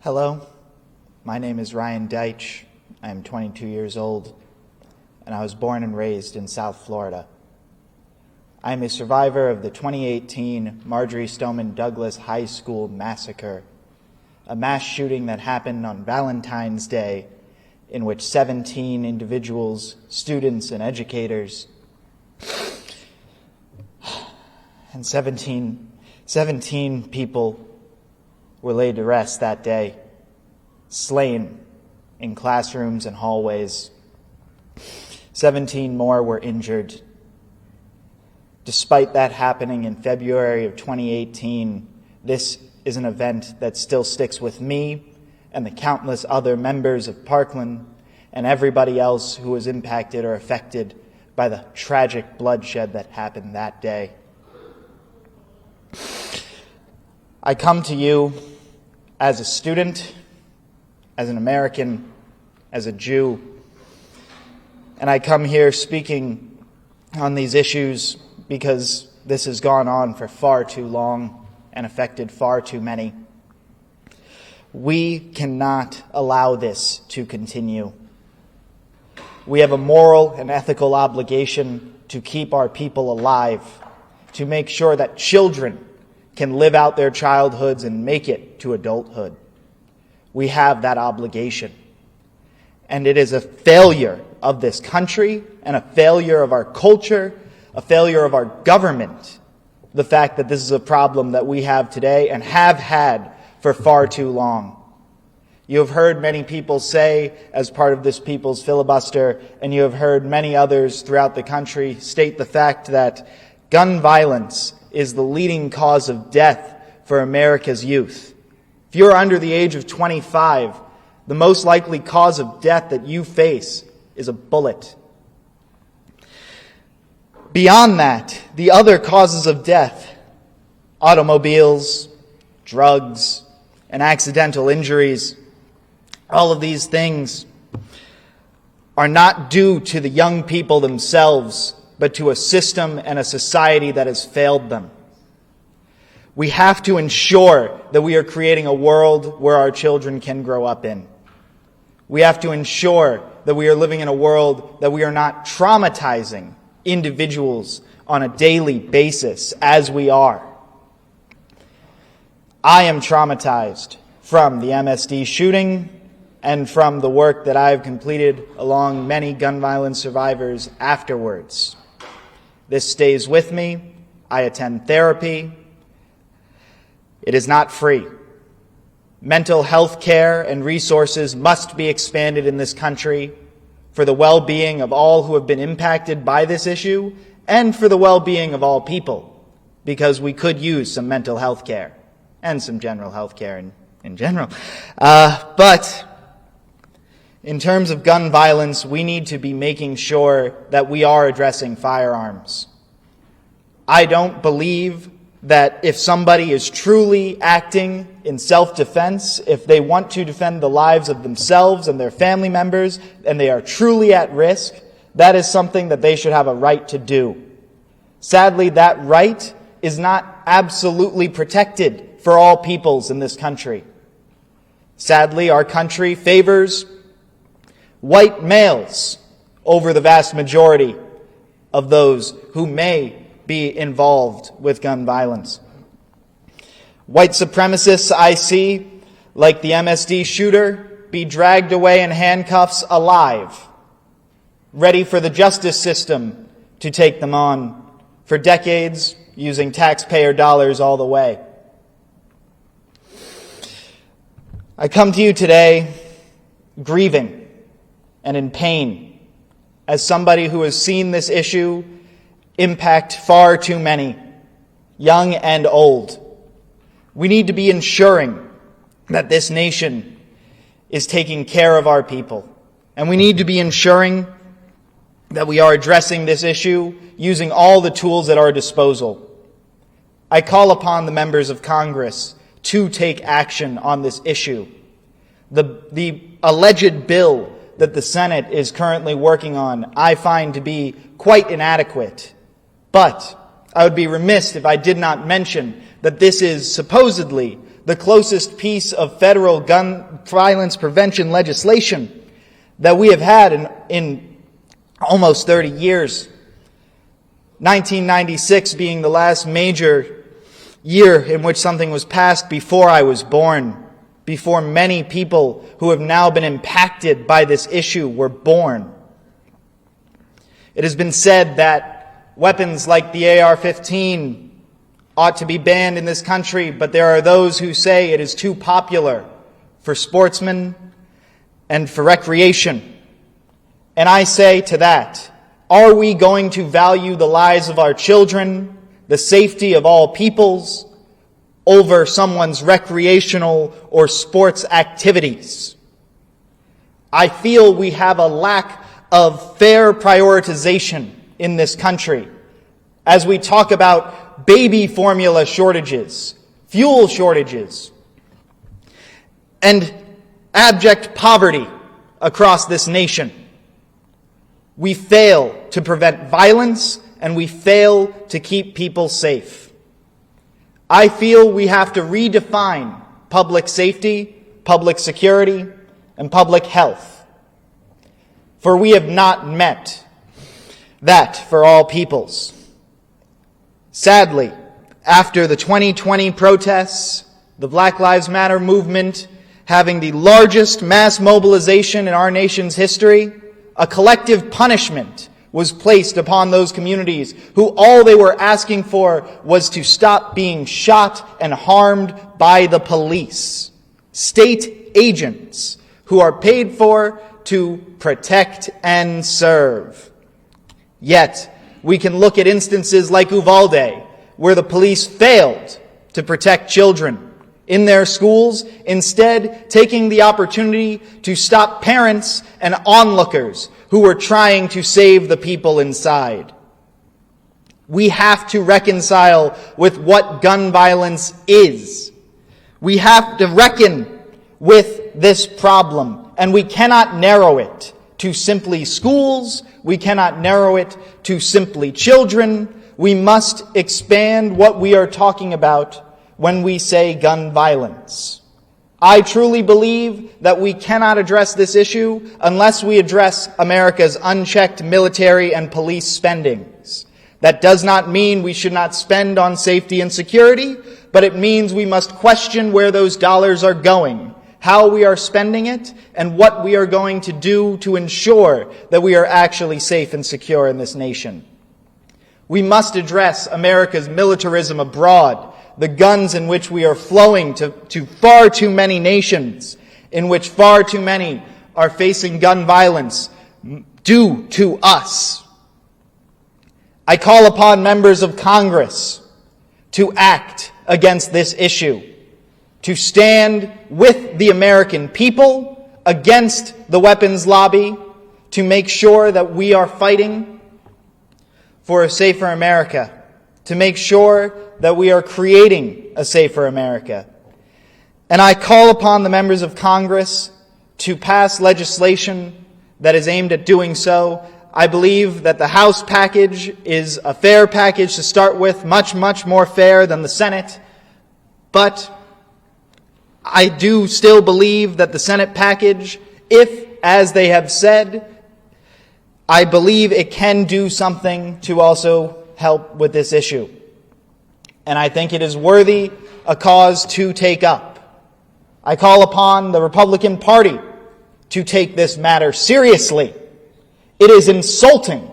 Hello, my name is Ryan Deitsch. I am 22 years old, and I was born and raised in South Florida. I am a survivor of the 2018 Marjory Stoneman Douglas High School massacre, a mass shooting that happened on Valentine's Day in which 17 individuals, students and educators, and 17 people were laid to rest that day, slain in classrooms and hallways. 17 more were injured. Despite that happening in February of 2018, this is an event that still sticks with me and the countless other members of Parkland and everybody else who was impacted or affected by the tragic bloodshed that happened that day. I come to you as a student, as an American, as a Jew, and I come here speaking on these issues because this has gone on for far too long and affected far too many. We cannot allow this to continue. We have a moral and ethical obligation to keep our people alive, to make sure that children can live out their childhoods and make it to adulthood. We have that obligation. And it is a failure of this country and a failure of our culture, a failure of our government, the fact that this is a problem that we have today and have had for far too long. You have heard many people say, as part of this people's filibuster, and you have heard many others throughout the country state the fact that gun violence is the leading cause of death for America's youth. If you're under the age of 25, the most likely cause of death that you face is a bullet. Beyond that, the other causes of death, automobiles, drugs, and accidental injuries, all of these things are not due to the young people themselves, but to a system and a society that has failed them. We have to ensure that we are creating a world where our children can grow up in. We have to ensure that we are living in a world that we are not traumatizing individuals on a daily basis as we are. I am traumatized from the MSD shooting and from the work that I have completed along many gun violence survivors afterwards. This stays with me. I attend therapy. It is not free. Mental health care and resources must be expanded in this country for the well-being of all who have been impacted by this issue and for the well-being of all people, because we could use some mental health care and some general health care in general. But in terms of gun violence, we need to be making sure that we are addressing firearms. I don't believe that if somebody is truly acting in self-defense, if they want to defend the lives of themselves and their family members, and they are truly at risk, that is something that they should have a right to do. Sadly, that right is not absolutely protected for all peoples in this country. Sadly, our country favors white males over the vast majority of those who may be involved with gun violence. White supremacists I see, like the MSD shooter, be dragged away in handcuffs alive, ready for the justice system to take them on for decades, using taxpayer dollars all the way. I come to you today grieving and in pain as somebody who has seen this issue impact far too many, young and old. We need to be ensuring that this nation is taking care of our people. And we need to be ensuring that we are addressing this issue using all the tools at our disposal. I call upon the members of Congress to take action on this issue. The alleged bill that the Senate is currently working on, I find to be quite inadequate. But I would be remiss if I did not mention that this is supposedly the closest piece of federal gun violence prevention legislation that we have had in almost 30 years. 1996 being the last major year in which something was passed before I was born, before many people who have now been impacted by this issue were born. It has been said that weapons like the AR-15 ought to be banned in this country, but there are those who say it is too popular for sportsmen and for recreation. And I say to that, are we going to value the lives of our children, the safety of all peoples, over someone's recreational or sports activities? I feel we have a lack of fair prioritization in this country as we talk about baby formula shortages, fuel shortages, and abject poverty across this nation. We fail to prevent violence, and we fail to keep people safe. I feel we have to redefine public safety, public security, and public health, for we have not met that for all peoples. Sadly, after the 2020 protests, the Black Lives Matter movement having the largest mass mobilization in our nation's history, a collective punishment was placed upon those communities who all they were asking for was to stop being shot and harmed by the police, state agents who are paid for to protect and serve. Yet, we can look at instances like Uvalde, where the police failed to protect children in their schools, instead taking the opportunity to stop parents and onlookers who were trying to save the people inside. We have to reconcile with what gun violence is. We have to reckon with this problem, and we cannot narrow it to simply schools. We cannot narrow it to simply children. We must expand what we are talking about when we say gun violence. I truly believe that we cannot address this issue unless we address America's unchecked military and police spendings. That does not mean we should not spend on safety and security, but it means we must question where those dollars are going, how we are spending it, and what we are going to do to ensure that we are actually safe and secure in this nation. We must address America's militarism abroad, the guns in which we are flowing to far too many nations, in which far too many are facing gun violence due to us. I call upon members of Congress to act against this issue, to stand with the American people against the weapons lobby, to make sure that we are fighting for a safer America, to make sure that we are creating a safer America. And I call upon the members of Congress to pass legislation that is aimed at doing so. I believe that the House package is a fair package to start with, much, much more fair than the Senate. But I do still believe that the Senate package, if, as they have said, I believe it can do something to also help with this issue. And I think it is worthy a cause to take up. I call upon the Republican Party to take this matter seriously. It is insulting,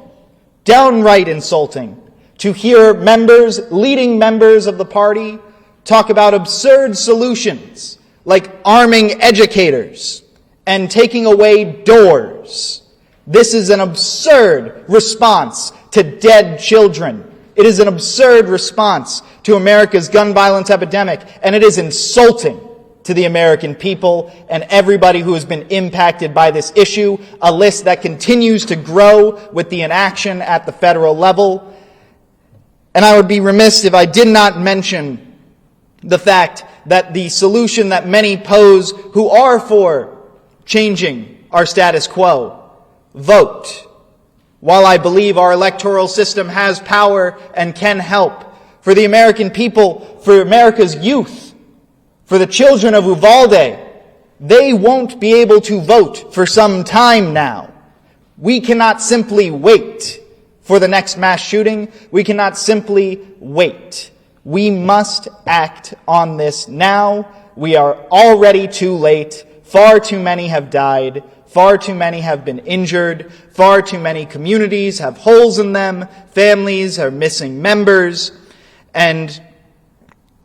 downright insulting, to hear leading members of the party talk about absurd solutions like arming educators and taking away doors. This is an absurd response to dead children. It is an absurd response to America's gun violence epidemic, and it is insulting to the American people and everybody who has been impacted by this issue, a list that continues to grow with the inaction at the federal level. And I would be remiss if I did not mention the fact that the solution that many pose who are for changing our status quo, vote. While I believe our electoral system has power and can help, for the American people, for America's youth, For the children of Uvalde, they won't be able to vote for some time now. We cannot simply wait for the next mass shooting. We cannot simply wait. We must act on this now. We are already too late. Far too many have died. Far too many have been injured. Far too many communities have holes in them. Families are missing members. And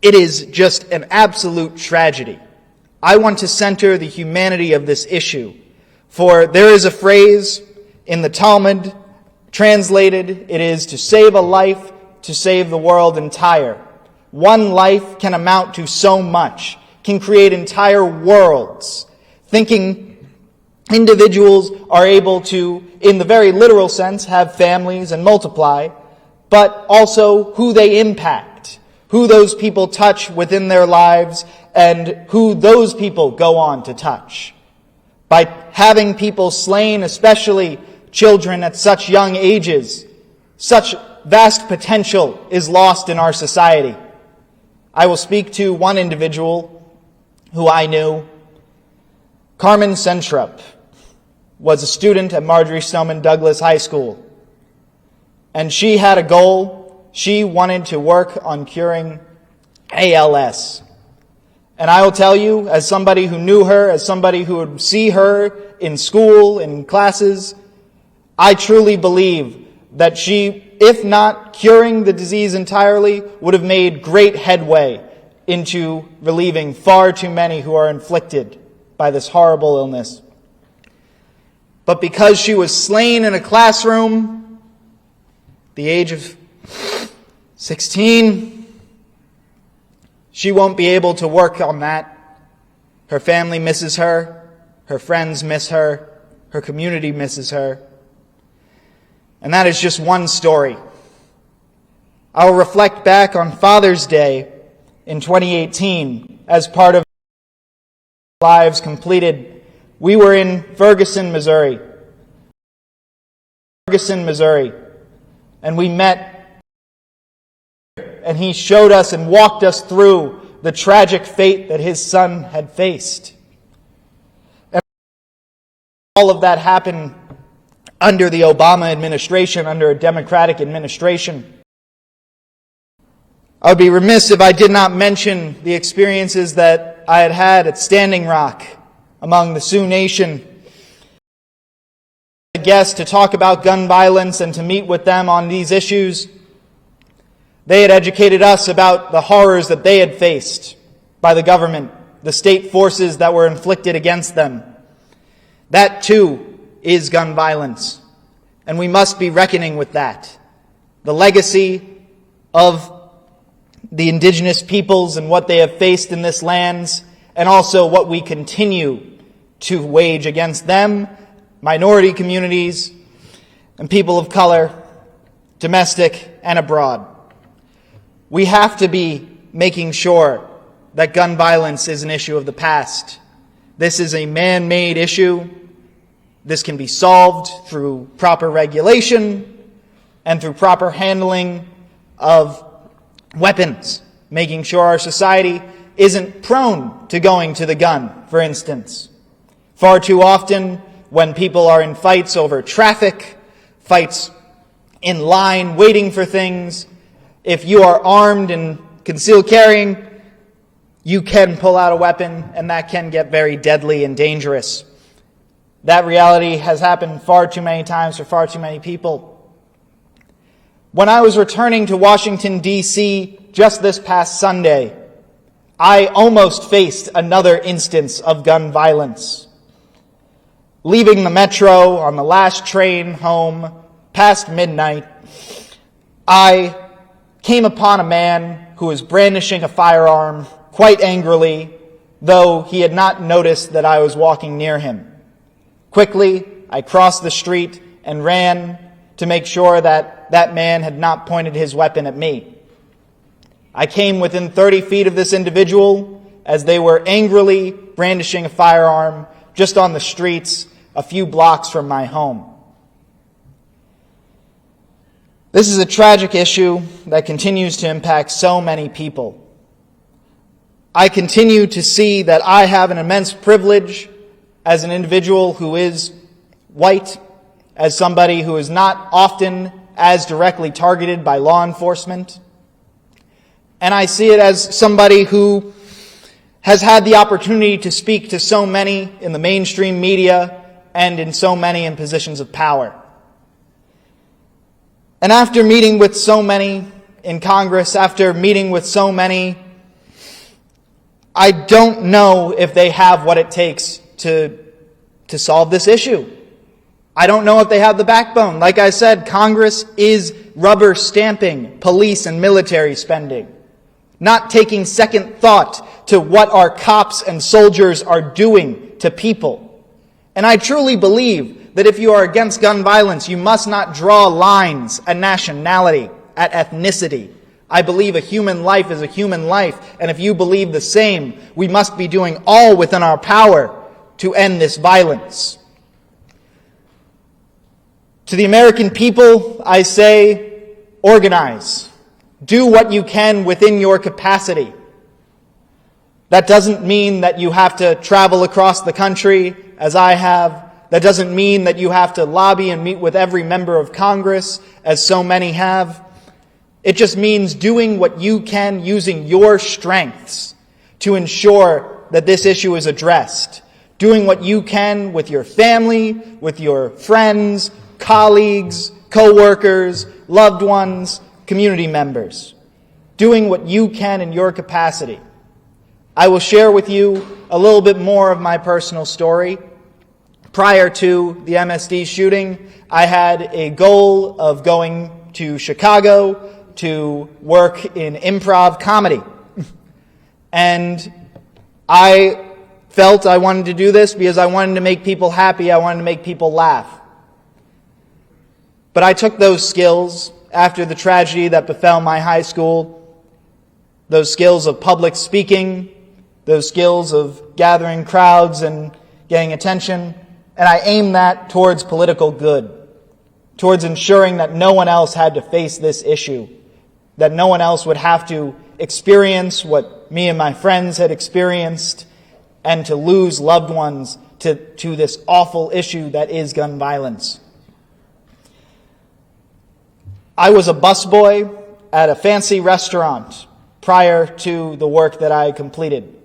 it is just an absolute tragedy. I want to center the humanity of this issue. For there is a phrase in the Talmud, translated, it is to save a life, to save the world entire. One life can amount to so much, can create entire worlds. Thinking individuals are able to, in the very literal sense, have families and multiply, but also who they impact, who those people touch within their lives, and who those people go on to touch. By having people slain, especially children at such young ages, such vast potential is lost in our society. I will speak to one individual who I knew. Carmen Centrup was a student at Marjorie Stoneman Douglas High School. And she had a goal. She wanted to work on curing ALS. And I will tell you, as somebody who knew her, as somebody who would see her in school, in classes, I truly believe that she, if not curing the disease entirely, would have made great headway into relieving far too many who are inflicted by this horrible illness. But because she was slain in a classroom, the age of 16, she won't be able to work on that. Her family misses her, her friends miss her, her community misses her. And that is just one story. I will reflect back on Father's Day in 2018 as part of lives completed. We were in Ferguson, Missouri. And we met, and he showed us and walked us through the tragic fate that his son had faced. And all of that happened under the Obama administration, under a Democratic administration. I would be remiss if I did not mention the experiences that I had had at Standing Rock among the Sioux Nation. A guest to talk about gun violence and to meet with them on these issues. They had educated us about the horrors that they had faced by the government, the state forces that were inflicted against them. That too is gun violence, and we must be reckoning with that. The legacy of the indigenous peoples and what they have faced in this land, and also what we continue to wage against them, minority communities, and people of color, domestic and abroad. We have to be making sure that gun violence is an issue of the past. This is a man-made issue. This can be solved through proper regulation and through proper handling of weapons, making sure our society isn't prone to going to the gun, for instance. Far too often, when people are in fights over traffic, fights in line, waiting for things, if you are armed and concealed carrying, you can pull out a weapon, and that can get very deadly and dangerous. That reality has happened far too many times for far too many people. When I was returning to Washington, D.C. just this past Sunday, I almost faced another instance of gun violence. Leaving the metro on the last train home, past midnight, I came upon a man who was brandishing a firearm quite angrily, though he had not noticed that I was walking near him. Quickly, I crossed the street and ran to make sure that that man had not pointed his weapon at me. I came within 30 feet of this individual as they were angrily brandishing a firearm just on the streets a few blocks from my home. This is a tragic issue that continues to impact so many people. I continue to see that I have an immense privilege as an individual who is white, as somebody who is not often as directly targeted by law enforcement. And I see it as somebody who has had the opportunity to speak to so many in the mainstream media and in so many in positions of power. And after meeting with so many in Congress, after meeting with so many, I don't know if they have what it takes to solve this issue. I don't know if they have the backbone. Like I said, Congress is rubber stamping police and military spending, not taking second thought to what our cops and soldiers are doing to people. And I truly believe that if you are against gun violence, you must not draw lines at nationality, at ethnicity. I believe a human life is a human life, and if you believe the same, we must be doing all within our power to end this violence. To the American people, I say, organize. Do what you can within your capacity. That doesn't mean that you have to travel across the country, as I have. That doesn't mean that you have to lobby and meet with every member of Congress, as so many have. It just means doing what you can using your strengths to ensure that this issue is addressed. Doing what you can with your family, with your friends, colleagues, co-workers, loved ones, community members. Doing what you can in your capacity. I will share with you a little bit more of my personal story. Prior to the MSD shooting, I had a goal of going to Chicago to work in improv comedy. And I felt I wanted to do this because I wanted to make people happy, I wanted to make people laugh. But I took those skills after the tragedy that befell my high school, those skills of public speaking, those skills of gathering crowds and getting attention, and I aimed that towards political good, towards ensuring that no one else had to face this issue, that no one else would have to experience what me and my friends had experienced, and to lose loved ones to this awful issue that is gun violence. I was a busboy at a fancy restaurant prior to the work that I completed,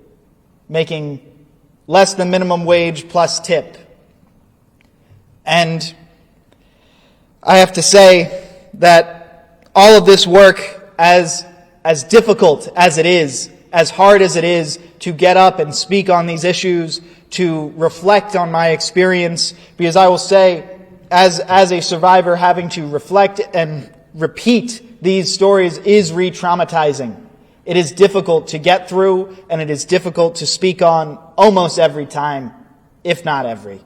making less than minimum wage plus tip. And I have to say that all of this work, as difficult as it is, as hard as it is to get up and speak on these issues, to reflect on my experience, because I will say, as a survivor, having to reflect and repeat these stories is re-traumatizing. It is difficult to get through, and it is difficult to speak on almost every time, if not every.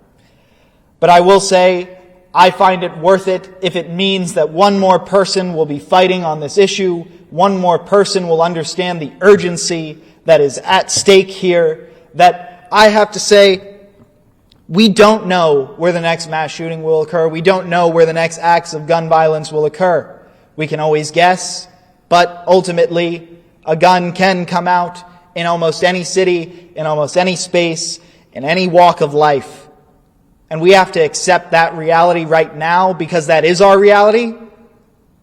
But I will say, I find it worth it if it means that one more person will be fighting on this issue, one more person will understand the urgency that is at stake here, that I have to say, we don't know where the next mass shooting will occur. We don't know where the next acts of gun violence will occur. We can always guess, but ultimately, a gun can come out in almost any city, in almost any space, in any walk of life. And we have to accept that reality right now because that is our reality.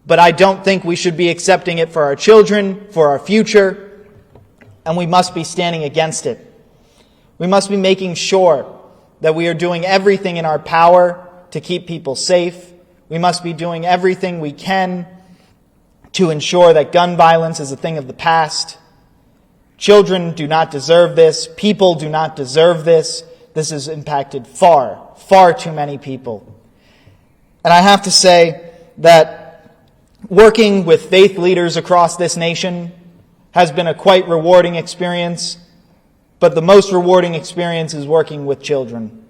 But I don't think we should be accepting it for our children, for our future, and we must be standing against it. We must be making sure that we are doing everything in our power to keep people safe. We must be doing everything we can to ensure that gun violence is a thing of the past. Children do not deserve this. People do not deserve this. This has impacted far, far too many people. And I have to say that working with faith leaders across this nation has been a quite rewarding experience, but the most rewarding experience is working with children.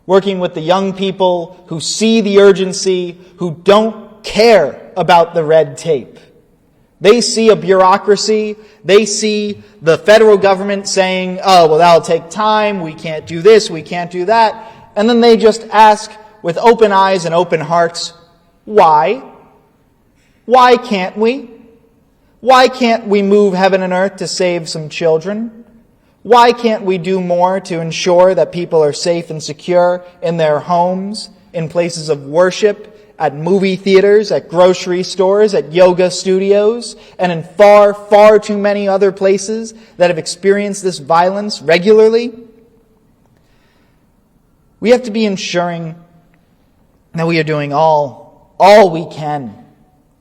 Working with the young people who see the urgency, who don't care about the red tape. They see a bureaucracy, they see the federal government saying, oh, well, that'll take time, we can't do this, we can't do that. And then they just ask with open eyes and open hearts, why? Why can't we? Why can't we move heaven and earth to save some children? Why can't we do more to ensure that people are safe and secure in their homes, in places of worship, at movie theaters, at grocery stores, at yoga studios, and in far, far too many other places that have experienced this violence regularly? We have to be ensuring that we are doing all we can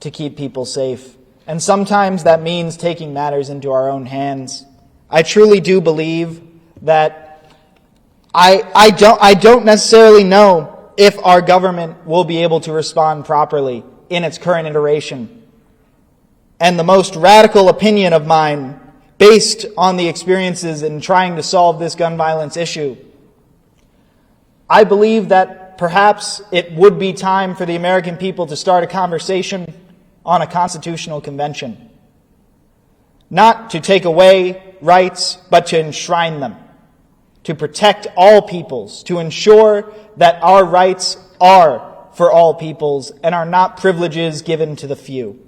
to keep people safe. And sometimes that means taking matters into our own hands. I truly do believe that I don't necessarily know if our government will be able to respond properly in its current iteration. And the most radical opinion of mine, based on the experiences in trying to solve this gun violence issue, I believe that perhaps it would be time for the American people to start a conversation on a constitutional convention. Not to take away rights, but to enshrine them. To protect all peoples, to ensure that our rights are for all peoples and are not privileges given to the few.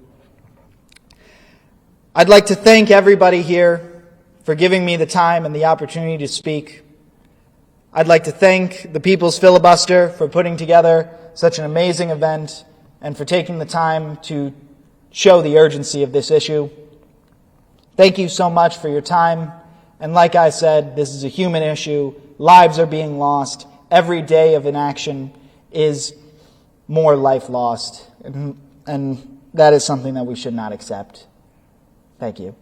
I'd like to thank everybody here for giving me the time and the opportunity to speak. I'd like to thank the People's Filibuster for putting together such an amazing event and for taking the time to show the urgency of this issue. Thank you so much for your time. And like I said, this is a human issue. Lives are being lost. Every day of inaction is more life lost. And that is something that we should not accept. Thank you.